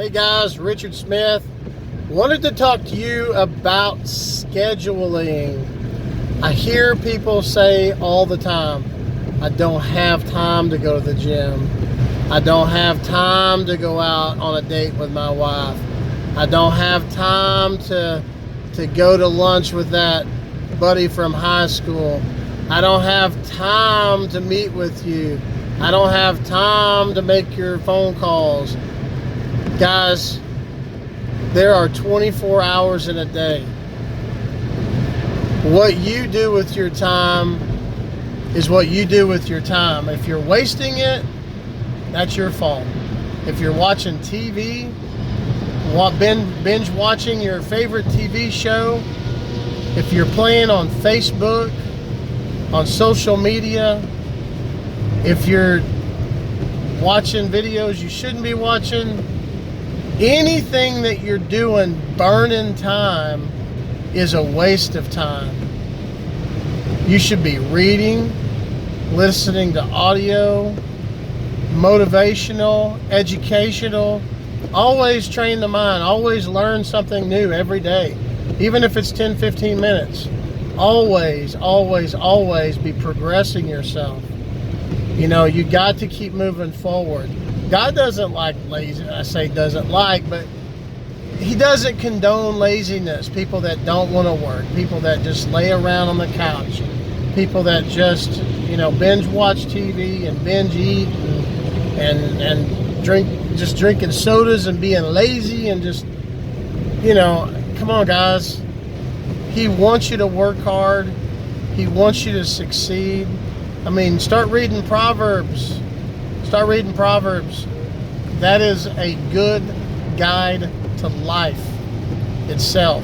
Hey guys, Richard Smith. Wanted to talk to you about scheduling. I hear people say all the time, I don't have time to go to the gym. I don't have time to go out on a date with my wife. I don't have time to go to lunch with that buddy from high school. I don't have time to meet with you. I don't have time to make your phone calls. Guys, there are 24 hours in a day. What you do with your time is what you do with your time. If you're wasting it, that's your fault. If you're watching TV, binge watching your favorite TV show, if you're playing on Facebook, on social media, if you're watching videos you shouldn't be watching, anything that you're doing burning time is a waste of time. You should be reading, listening to audio, motivational, educational. Always train the mind. Always learn something new every day. Even if it's 10, 15 minutes. Always, always, always be progressing yourself. You know, you got to keep moving forward. God doesn't like lazy. I say doesn't like, but He doesn't condone laziness. People that don't want to work. People that just lay around on the couch. People that just, binge watch TV and binge eat and drink, just drinking sodas and being lazy and just, come on guys. He wants you to work hard. He wants you to succeed. I mean, start reading Proverbs. Start reading Proverbs. That is a good guide to life itself.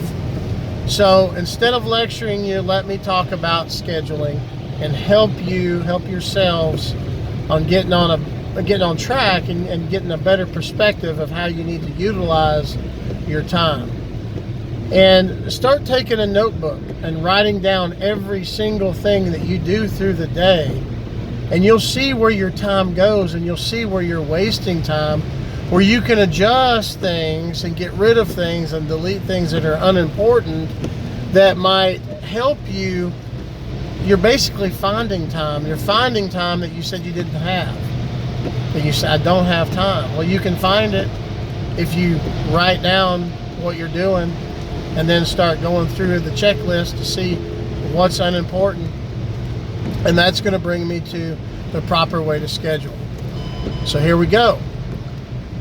So instead of lecturing you, let me talk about scheduling and help yourselves on getting on track and getting a better perspective of how you need to utilize your time. And start taking a notebook and writing down every single thing that you do through the day. And you'll see where your time goes, and you'll see where you're wasting time, where you can adjust things and get rid of things and delete things that are unimportant that might help you. You're basically finding time. You're finding time that you said you didn't have. That you said, I don't have time. Well, you can find it if you write down what you're doing and then start going through the checklist to see what's unimportant. And that's going to bring me to the proper way to schedule. So here we go.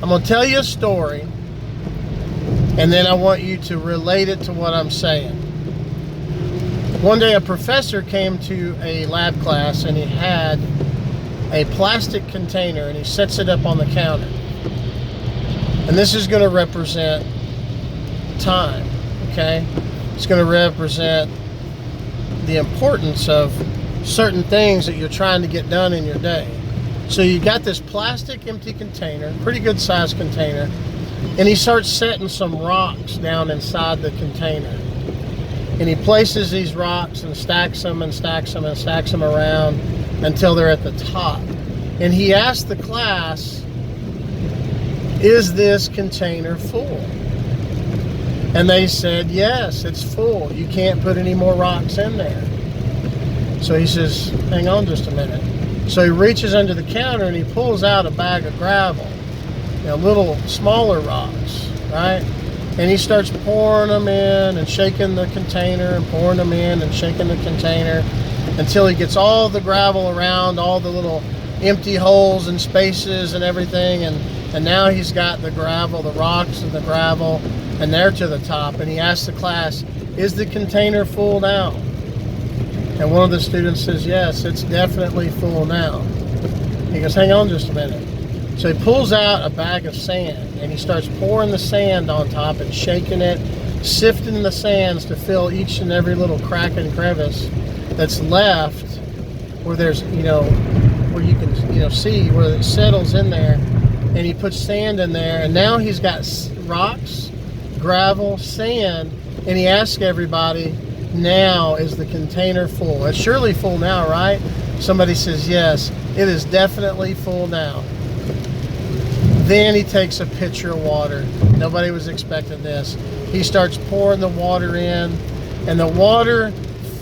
I'm going to tell you a story, and then I want you to relate it to what I'm saying. One day a professor came to a lab class, and he had a plastic container, and he sets it up on the counter. And this is going to represent time, okay? It's going to represent the importance of certain things that you're trying to get done in your day. So you got this plastic empty container, pretty good sized container, and he starts setting some rocks down inside the container. And he places these rocks and stacks them and stacks them and stacks them around until they're at the top. And he asked the class, is this container full? And they said, yes, it's full. You can't put any more rocks in there. So he says, hang on just a minute. So he reaches under the counter and he pulls out a bag of gravel, little smaller rocks, right? And he starts pouring them in and shaking the container and pouring them in and shaking the container until he gets all the gravel around, all the little empty holes and spaces and everything. And now he's got the gravel, the rocks and the gravel, and they're to the top. And he asks the class, is the container full now? And one of the students says, yes, it's definitely full now. He goes, hang on just a minute. So he pulls out a bag of sand and he starts pouring the sand on top and shaking it, sifting the sands to fill each and every little crack and crevice that's left where there's, where you can, see where it settles in there. And he puts sand in there, and now he's got rocks, gravel, sand, and he asks everybody, now is the container full? It's surely full now, right? Somebody says, yes, it is definitely full now. Then he takes a pitcher of water. Nobody was expecting this. He starts pouring the water in, and the water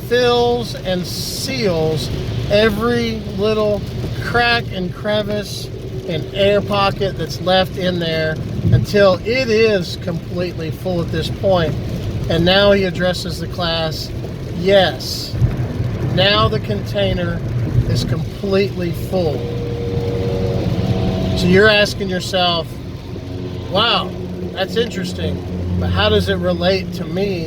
fills and seals every little crack and crevice and air pocket that's left in there until it is completely full at this point. And now he addresses the class. Yes, now the container is completely full. So you're asking yourself, wow, that's interesting, but how does it relate to me